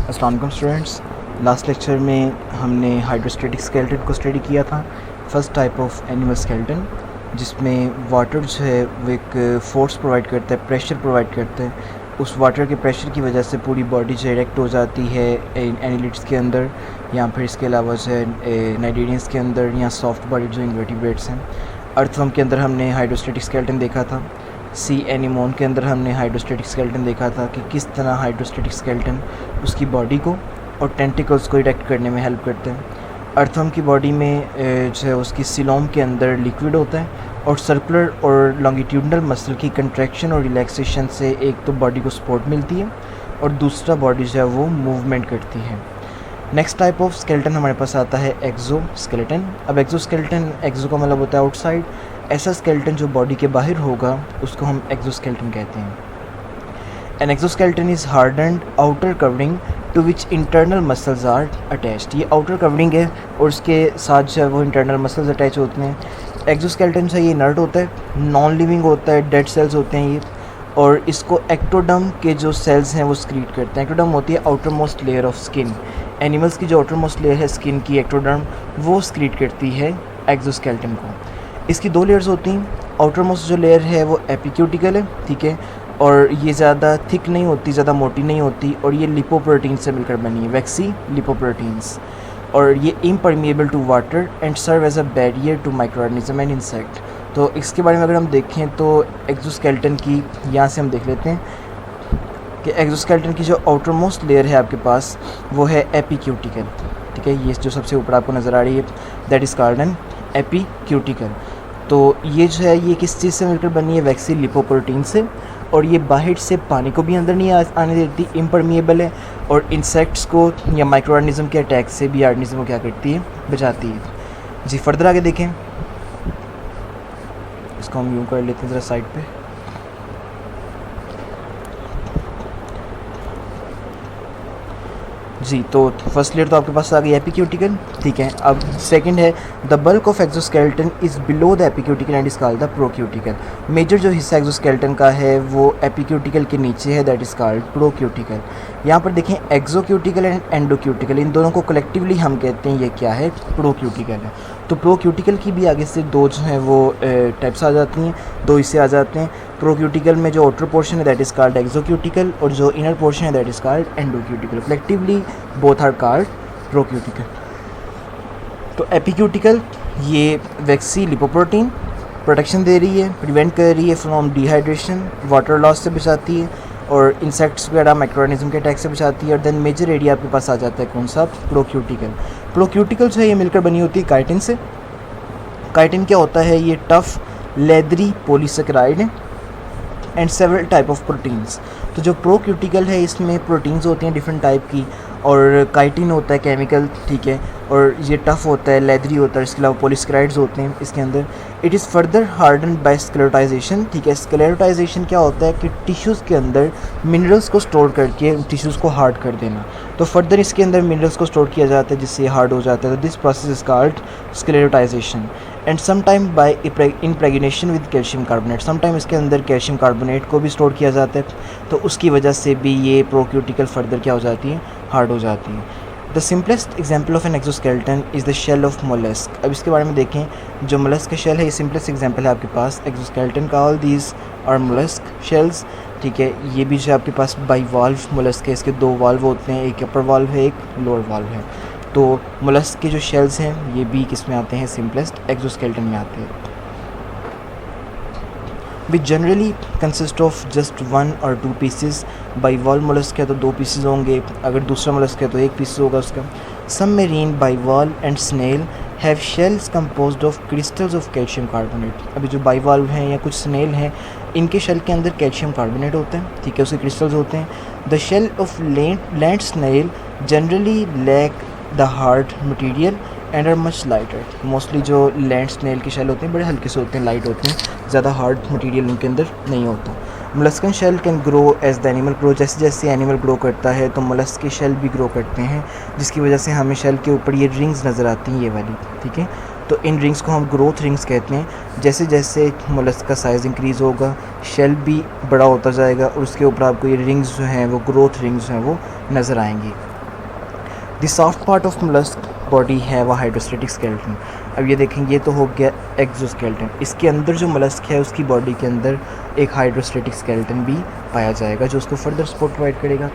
अस्सलाम वालेकुम students. Last lecture में हमने हाइड्रोस्टैटिक स्केलेटन को स्टडी किया था, first type of animal skeleton, जिसमें वाटर जो है वो एक फोर्स प्रोवाइड करता है, प्रेशर प्रोवाइड करता है। उस वाटर के प्रेशर की वजह से पूरी बॉडी जो इरेक्ट हो जाती है एनिलिड्स के अंदर, या फिर इसके अलावा जो है नाइडेरियंस के अंदर, या सॉफ्ट बॉडी जो इन्वर्टिब्रेट्स हैं। अर्थवर्म के अंदर हमने हाइड्रोस्टैटिक स्केलेटन देखा था। सी एनिमोन के अंदर हमने हाइड्रोस्टैटिक स्केलेटन देखा था कि किस तरह हाइड्रोस्टैटिक स्केलेटन उसकी बॉडी को और टेंटिकल्स को इरेक्ट करने में हेल्प करते हैं। अर्थवर्म की बॉडी में जो है उसकी सिलोम के अंदर लिक्विड होता है, और सर्कुलर और लॉन्गिट्यूडनल मसल की कंट्रैक्शन और रिलैक्सेशन से एक तो बॉडी को सपोर्ट मिलती है और दूसरा बॉडी जो है वो मूवमेंट करती है। नेक्स्ट टाइप ऑफ स्केलेटन हमारे पास आता है एक्जो स्केलेटन। अब एक्जो स्केलेटन, एक्जो का मतलब होता है आउटसाइड, ऐसा स्केलेटन जो बॉडी के बाहर होगा उसको हम एक्जो स्केलेटन कहते हैं। An exoskeleton is hardened outer covering to which internal muscles are attached. ये आउटर कवरिंग है और उसके साथ जो है वो इंटरनल मसल्स अटैच होते हैं। एक्जो स्केलेटन से ये इनर्ट होता है, नॉन लिविंग होता है, डेड सेल्स होते हैं ये, और इसको एक्टोडर्म के जो सेल्स हैं वो स्क्रीट करते हैं। एक्टोडर्म होती है outer most layer of skin. Animals की जो आउटर मोस्ट लेयर है स्किन की, एक्टोडर्म, वो स्क्रीट करती है एक्जो स्केलेटन को। इसकी दो लेयर्स होती हैं। आउटर मोस्ट जो लेयर है वो एपिक्यूटिकल है, ठीक है, और ये ज़्यादा थिक नहीं होती, ज़्यादा मोटी नहीं होती, और ये लिपोप्रोटीन से मिलकर बनी है, वैक्सी लिपोप्रोटीन्स, और ये impermeable to water and serve as a barrier to microorganism and insect. तो इसके बारे में अगर हम देखें तो एक्जोस्केलेटन की यहाँ से हम देख लेते हैं कि एक्जोस्केलेटन की जो आउटर मोस्ट लेयर है आपके पास वो है एपिक्यूटिकल, ठीक है। ये जो सबसे ऊपर आपको नज़र आ रही है दैट इज़ कॉल्ड एन एपिक्यूटिकल। तो ये जो है ये किस चीज़ से मिलकर बनी है, वैक्सी लिपोप्रोटीन से, और ये बाहर से पानी को भी अंदर नहीं आने देती, इम्परमिएबल है, और इंसेक्ट्स को या माइक्रोऑर्गेनिज्म के अटैक से भी ऑर्गेनिज्म को क्या करती है, बचाती है। जी फर्दर आगे देखें, इसको हम यूँ कर लेते हैं ज़रा साइड पे। जी तो फर्स्ट लेयर तो आपके पास आ गई एपिक्यूटिकल, ठीक है। अब सेकंड है the bulk of exoskeleton is below the epicuticle and is called the procuticle. Major जो हिस्सा एक्जोस्केलेटन का है वो एपिक्यूटिकल के नीचे है, दैट इज़ कॉल्ड प्रोक्यूटिकल। यहाँ पर देखें एक्जोक्यूटिकल एंड एंडोक्यूटिकल, इन दोनों को कलेक्टिवली हम कहते हैं ये क्या है, प्रोक्यूटिकल है। तो प्रोक्यूटिकल की भी आगे से दो जो हैं वो टाइप्स आ जाती हैं, दो हिस्से आ जाते हैं। प्रोक्यूटिकल में जो आउटर पोर्शन है दैट इज़ कॉल्ड एक्जोक्यूटिकल, और जो इनर पोर्शन है that is called endocuticle. Collectively both are called procuticle. तो एपिक्यूटिकल ये वैक्सी लिपोप्रोटीन प्रोटेक्शन दे रही है, प्रिवेंट कर रही है फ्रॉम डिहाइड्रेशन, वाटर लॉस से बचाती है, और इंसेक्ट्स वगैरह माइक्रोऑर्गेनिज्म के अटैक से बचाती है। और देन मेजर एरिया आपके पास आ जाता है कौन सा, प्रोक्यूटिकल। प्रोक्यूटिकल जो है ये मिलकर बनी होती है काइटिन से। काइटिन क्या होता है, ये टफ लेदरी पॉलीसेकेराइड है and several type of proteins. तो जो प्रोक्यूटिकल है इसमें प्रोटीन्स होती हैं डिफरेंट टाइप की, और काइटिन होता है केमिकल, ठीक है, और ये टफ होता है, लेदरी होता है, इसके अलावा पॉलीसेकेराइड्स होते हैं इसके अंदर। It is further harden by sclerotization, ठीक है। स्क्लेरोटाइजेशन क्या होता है कि टिश्यूज़ के अंदर मिनरल्स को स्टोर करके टिश्यूज़ को हार्ड कर देना। तो फर्दर इसके अंदर मिनरल्स को स्टोर किया जाता है जिससे ये हार्ड हो जाता है। तो this process is called sclerotization and sometime by impregnation with calcium carbonate. Sometime इसके अंदर कैल्शियम कार्बोनेट को भी स्टोर किया जाता है, तो उसकी वजह से भी ये प्रोक्यूटिकल फर्दर क्या हो जाती है, हार्ड हो जाती है। The simplest example of an exoskeleton is the shell of mollusc. अब इसके बारे में देखें, जो मोलस्क का शेल है ये सिंपलेस्ट एग्जाम्पल है आपके पास एक्जोस्केलेटन का। All these are mollusc shells, ठीक है। ये भी जो है आपके पास बाईवाल्व मोलस्क है, इसके दो वाल्व होते हैं, एक अपर वाल्व है, एक लोअर वाल्व है। तो मोलस्क के जो शेल्स हैं ये भी किस में आते हैं, सिंपलेस्ट एक्जोस्केलेटन में आते हैं। Which generally consist of just 1 or 2 pieces. Bivalve mollusc है तो 2 पीसेस होंगे, अगर दूसरा मोलस्क है तो 1 पीस होगा उसका। Some marine bivalve and snail have shells composed of crystals of calcium carbonate. अभी जो बाईवाल्व हैं या कुछ स्नेल हैं, इनके शेल के अंदर कैल्शियम कार्बोनेट होता है, ठीक है, उसके क्रिस्टल्स होते हैं। The shell of land snail generally lack the hard material and are much lighter. Mostly जो लैंड स्नेल के शेल होते हैं बड़े हल्के से होते हैं, लाइट होते हैं, ज़्यादा हार्ड मटेरियल उनके अंदर नहीं होता। Molluscan shell can grow as the animal grow. जैसे जैसे एनिमल ग्रो करता है तो मोलस्क के शेल भी ग्रो करते हैं, जिसकी वजह से हमें शेल के ऊपर ये रिंग्स नज़र आती हैं, ये वाली, ठीक है। तो इन रिंग्स को हम ग्रोथ रिंग्स कहते हैं। जैसे जैसे मोलस्क का साइज़ इंक्रीज़ होगा शेल भी बड़ा होता जाएगा, और उसके ऊपर आपको ये रिंग्स जो हैं वो ग्रोथ रिंग्स जो हैं वो नज़र आएंगी। The soft part of mollusc body है वो हाइड्रोस्टेटिक स्केलेटन। अब ये देखें, ये तो हो गया एक्सोस्केलेटन। इसके अंदर जो मोलस्क है उसकी बॉडी के अंदर एक हाइड्रोस्टेटिक स्केलेटन भी पाया जाएगा जो उसको फर्दर सपोर्ट प्रोवाइड करेगा।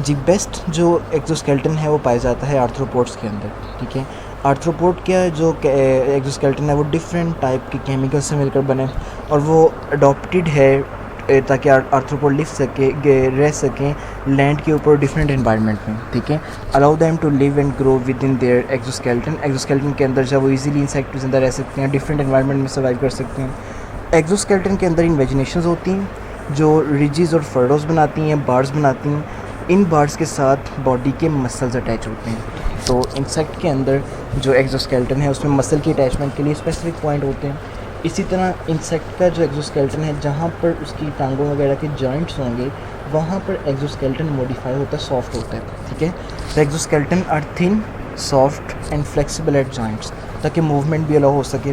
जी बेस्ट जो एक्सोस्केलेटन है वो पाया जाता है आर्थ्रोपोड्स के अंदर, ठीक है। आर्थ्रोपोड क्या जो एक्सोस्केलेटन है वो डिफरेंट टाइप के केमिकल से मिलकर बने और वो अडॉप्टेड है ताकि आर्थ्रोपोड लिव सके रह सकें लैंड के ऊपर डिफरेंट एनवायरनमेंट में, ठीक है। Allow them to live and grow within their exoskeleton. Exoskeleton के अंदर जब वो इजीली इंसेक्ट के अंदर रह सकते हैं, डिफरेंट एनवायरनमेंट में सर्वाइव कर सकते हैं। एक्सोस्केलेटन के अंदर इन्वेजिनेशंस होती हैं जो रिजेस और फर्डोज बनाती हैं, बार्स बनाती हैं। इन बार्स के साथ बॉडी के मसल्स अटैच होते हैं। तो इंसेक्ट के अंदर जो एक्सोस्केलेटन है उसमें मसल की अटैचमेंट के लिए स्पेसिफिक पॉइंट होते हैं। इसी तरह इंसेक्ट का जो एक्सोस्केलेटन है जहाँ पर उसकी टांगों वगैरह के जॉइंट्स होंगे वहाँ पर एक्सोस्केलेटन मॉडिफाई होता है, सॉफ्ट होता है, ठीक है। तो exoskeleton are thin, soft and flexible at joints ताकि मूवमेंट भी अलाउ हो सके।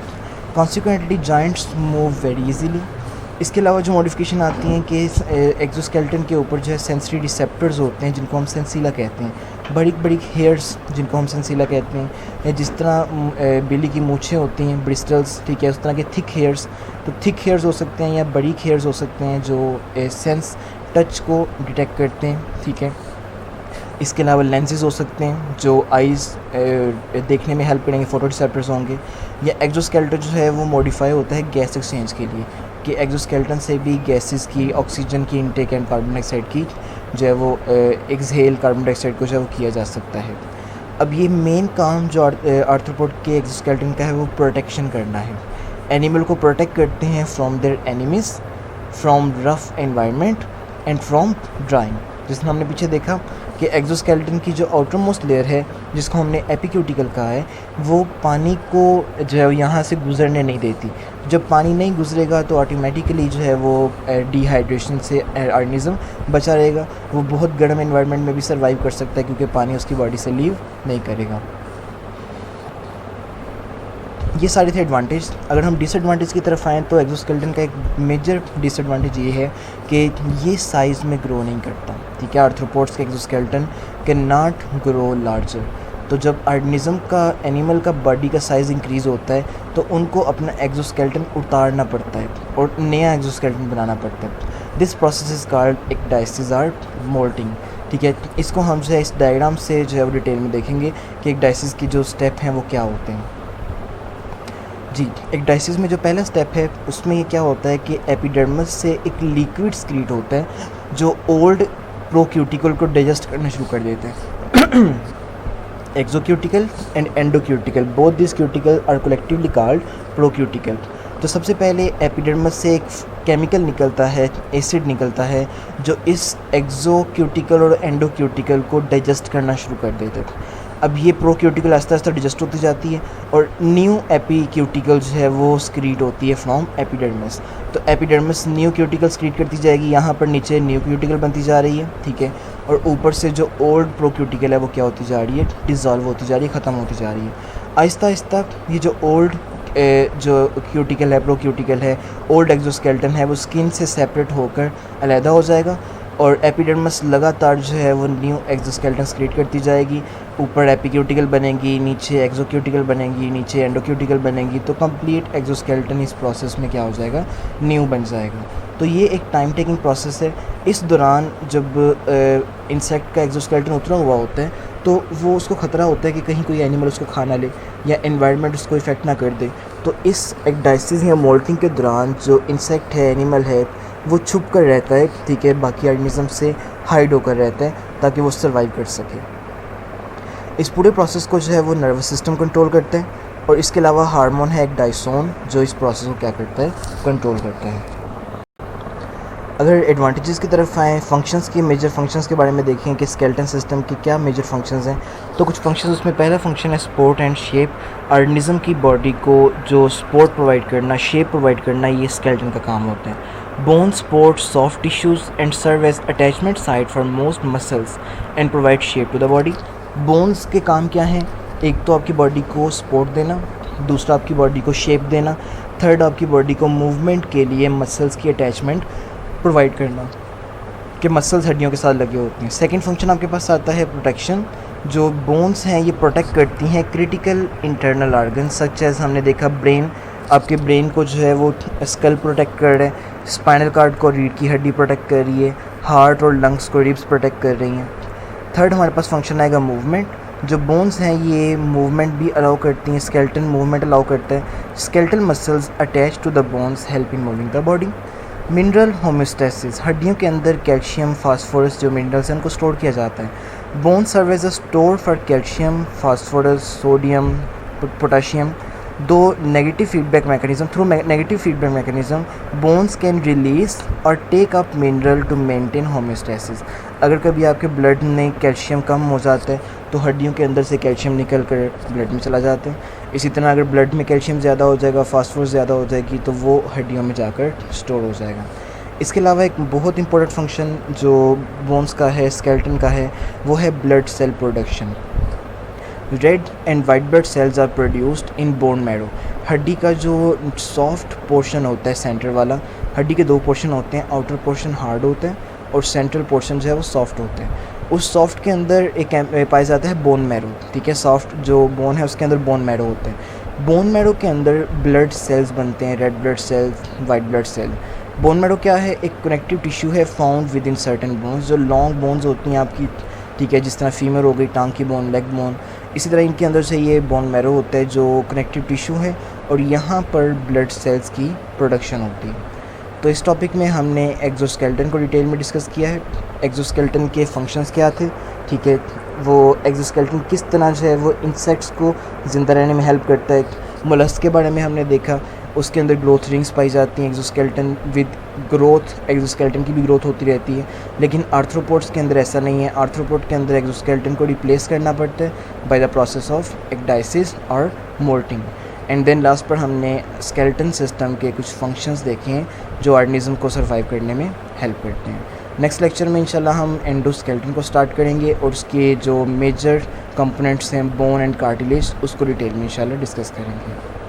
Consequently joints move very easily. इसके अलावा जो मॉडिफिकेशन आती हैं कि एक्सोस्केलेटन के ऊपर जो है सेंसरी रिसेप्टर्स होते हैं जिनको हम सेंसीला कहते हैं, बड़ी बड़ी हेयर्स जिनको हम सेंसीला कहते हैं, या जिस तरह बिल्ली की मूछें होती हैं ब्रिस्टल्स, ठीक है, उस तरह के थिक हेयर्स। तो थिक हेयर्स हो सकते हैं या बरीक हेयर्स हो सकते हैं जो सेंस टच को डिटेक्ट करते हैं, ठीक है। इसके अलावा लेंसेज हो सकते हैं जो आइज़ देखने में हेल्प करेंगे, फोटो रिसेप्टर्स होंगे। या एक्सोस्केलेटन जो है वो मॉडिफाई होता है गैस एक्सचेंज के लिए कि एक्सोस्केलेटन से भी गैसेस की, ऑक्सीजन की इनटेक एंड कार्बन डाइऑक्साइड की जो है वो एक्सहेल कार्बन डाइऑक्साइड को जो है वो किया जा सकता है। अब ये मेन काम जो आर्थ्रोपोड के एक्सोस्केलेटन का है वो प्रोटेक्शन करना है। एनिमल को प्रोटेक्ट करते हैं from their enemies, from rough environment and from drying. जिसमें हमने पीछे देखा कि एक्सोस्केलेटन की जो आउटर मोस्ट लेयर है जिसको हमने एपिक्यूटिकल कहा है वो पानी को जो है यहाँ से गुजरने नहीं देती। जब पानी नहीं गुजरेगा तो ऑटोमेटिकली जो है वो डिहाइड्रेशन से ऑर्गेनिज्म बचा रहेगा, वो बहुत गर्म एनवायरनमेंट में भी सर्वाइव कर सकता है क्योंकि पानी उसकी बॉडी से लीव नहीं करेगा। ये सारे थे एडवांटेज। अगर हम डिसएडवांटेज की तरफ आएँ तो एक्सोस्केलेटन का एक मेजर डिसएडवांटेज ये है कि ये साइज़ में ग्रो नहीं करता, ठीक है। आर्थ्रोपोड्स के exoskeleton can not grow larger. तो जब ऑर्गेनिज्म का, एनिमल का बॉडी का साइज़ इंक्रीज़ होता है तो उनको अपना एक्सोस्केलेटन उतारना पड़ता है और नया एक्सोस्केलेटन बनाना पड़ता है। This process is called ecdysis और मोल्टिंग, ठीक है। इसको हम जो है इस डायग्राम से जो है वो डिटेल में देखेंगे कि एक्डाइसिस की जो स्टेप हैं वो क्या होते हैं। जी, एक्डाइसिस में जो पहला स्टेप है उसमें ये क्या होता है कि एपिडर्मिस से एक लिक्विड स्क्रीट होता है जो ओल्ड प्रोक्यूटिकल को डाइजेस्ट करना शुरू कर देते हैं। Exocuticle and endocuticle, both this cuticle are collectively called procuticle. तो सबसे पहले एपिडर्मिस से एक केमिकल निकलता है, एसिड निकलता है जो इस एक्सोक्यूटिकल और एंडोक्यूटिकल को डाइजेस्ट करना शुरू कर देते हैं। अब ये प्रोक्यूटिकल आस्ता आस्ता डिजेस्ट होती जाती है और न्यू एपिक्यूटिकल जो है वो स्क्रीट होती है फ्रॉम एपिडर्मिस। तो एपिडर्मिस न्यू क्यूटिकल स्क्रीट करती जाएगी, यहाँ पर नीचे न्यू क्यूटिकल बनती जा रही है, ठीक है। और ऊपर से जो ओल्ड प्रोक्यूटिकल है वो क्या होती जा रही है, डिज़ोल्व होती जा रही है, ख़त्म होती जा रही है। आहिस्ता आहिस्ता ये जो ओल्ड जो क्यूटिकल है, प्रोक्यूटिकल है, ओल्ड एक्सोस्केलेटन है, वो स्किन से सेपरेट होकर अलहदा हो जाएगा और एपिडर्मिस लगातार जो है वो न्यू एक्सोस्केलेटन क्रिएट करती जाएगी। ऊपर एपिक्यूटिकल बनेगी, नीचे एक्सोक्यूटिकल बनेगी, नीचे एंडोक्यूटिकल बनेगी। तो कंप्लीट एक्सोस्केलेटन इस प्रोसेस में क्या हो जाएगा, न्यू बन जाएगा। तो ये एक टाइम टेकिंग प्रोसेस है। इस दौरान जब इंसेक्ट का एक्सोस्केलेटन उतरा हुआ होता है तो वो उसको ख़तरा होता है कि कहीं कोई एनिमल उसको खा ना ले या एनवायरनमेंट उसको इफ़ेक्ट ना कर दे। तो इस एक्डाइसिस या मोल्टिंग के दौरान जो इंसेक्ट है, एनिमल है, वो छुप कर रहता है, ठीक है, बाकी ऑर्गेनिज्म से हाइड होकर रहता है ताकि वो सर्वाइव कर सके। इस पूरे प्रोसेस को जो है वो नर्वस सिस्टम कंट्रोल करता है और इसके अलावा हार्मोन है एक डाइसोन जो इस प्रोसेस को क्या करता है, कंट्रोल करता है। अगर एडवांटेजेस की तरफ आएँ, फंक्शंस की, मेजर फंक्शंस के बारे में देखें कि स्केलेटन सिस्टम के क्या मेजर फंक्शंस हैं, तो कुछ फंक्शंस उसमें पहला फंक्शन है सपोर्ट एंड शेप। ऑर्गेनिज्म की बॉडी को जो सपोर्ट प्रोवाइड करना, शेप प्रोवाइड करना, ये स्केलेटन का काम होता है। Bone support soft tissues and serve as attachment site for most muscles and provide shape to the body. Bones के काम क्या हैं, एक तो आपकी बॉडी को सपोर्ट देना, दूसरा आपकी बॉडी को शेप देना, थर्ड आपकी बॉडी को मूवमेंट के लिए मसल्स की अटैचमेंट प्रोवाइड करना कि मसल्स हड्डियों के साथ लगे होते हैं। सेकंड फंक्शन आपके पास आता है प्रोटेक्शन जो बोन्स हैं ये प्रोटेक्ट करती हैं critical internal organ such as हमने देखा ब्रेन, आपके ब्रेन को जो है वो स्कल प्रोटेक्ट कर रहे हैं, स्पाइनल कार्ड को रीढ़ की हड्डी प्रोटेक्ट कर रही है, हार्ट और लंग्स को रिब्स प्रोटेक्ट कर रही हैं। थर्ड हमारे पास फंक्शन आएगा मूवमेंट। जो बोन्स हैं ये मूवमेंट भी अलाउ करती हैं, स्केलेटन मूवमेंट अलाउ करता है। Skeletal muscles attach to the bones help in moving the body. Mineral homeostasis, हड्डियों के अंदर कैल्शियम फास्फोरस जो मिनरल्स हैं उनको स्टोर किया जाता है। Bone serve as a store for calcium, phosphorus, sodium, potassium. दो negative feedback mechanism, through negative feedback mechanism bones can release और take up mineral to maintain homeostasis. अगर कभी आपके ब्लड में कैल्शियम कम हो जाता है तो हड्डियों के अंदर से कैल्शियम निकल कर ब्लड में चला जाता है। इसी तरह अगर ब्लड में कैल्शियम ज़्यादा हो जाएगा, फास्फोरस ज़्यादा हो जाएगी तो वो हड्डियों में जाकर स्टोर हो जाएगा। इसके अलावा एक बहुत इंपॉर्टेंट फंक्शन जो बोन्स का है, स्केलेटन का है, वो है blood cell production. Red and white blood cells are produced in bone marrow. हड्डी का जो सॉफ्ट पोर्शन होता है सेंटर वाला, हड्डी के दो पोर्शन होते हैं, आउटर पोर्शन हार्ड होता है और सेंट्रल पोर्शन जो है वो सॉफ्ट होता है। उस सॉफ्ट के अंदर एक पाया जाता है बोन मैरो, ठीक है। सॉफ्ट जो बोन है उसके अंदर बोन मैरो होता है। बोन मैरो के अंदर ब्लड सेल्स बनते हैं, red blood cells, white blood cell. Bone marrow क्या है? एक कनेक्टिव टिश्यू है found within certain bones, जो लॉन्ग बोन्स होती हैं आपकी, ठीक है, जिस तरह फीमर हो गई, टांग की बोन, लेग बोन, इसी तरह इनके अंदर से ये बोन मैरो होता है जो कनेक्टिव टिश्यू है और यहाँ पर ब्लड सेल्स की प्रोडक्शन होती है। तो इस टॉपिक में हमने एक्सोस्केलेटन को डिटेल में डिस्कस किया है। एक्सोस्केलेटन के फंक्शंस क्या थे, ठीक है, वो एक्सोस्केलेटन किस तरह से है वो इंसेक्ट्स को ज़िंदा रहने में हेल्प करता है। मोलस्क के बारे में हमने देखा, उसके अंदर ग्रोथ रिंग्स पाई जाती हैं। एक्सोस्केलेटन विद ग्रोथ, एक्सोस्केलेटन की भी ग्रोथ होती रहती है, लेकिन आर्थ्रोपोड्स के अंदर ऐसा नहीं है। आर्थ्रोपोड के अंदर एक्सोस्केलेटन को रिप्लेस करना पड़ता है by the process of ecdysis और मोल्टिंग। एंड देन लास्ट पर हमने स्केलेटन सिस्टम के कुछ फंक्शंस देखे हैं जो ऑर्गेनिज्म को सर्वाइव करने में हेल्प करते हैं। नेक्स्ट लेक्चर में इंशाल्लाह हम एंडोस्केलेटन को स्टार्ट करेंगे और उसके जो मेजर कंपोनेंट्स हैं बोन एंड कार्टिलेज उसको डिटेल में इंशाल्लाह डिस्कस करेंगे।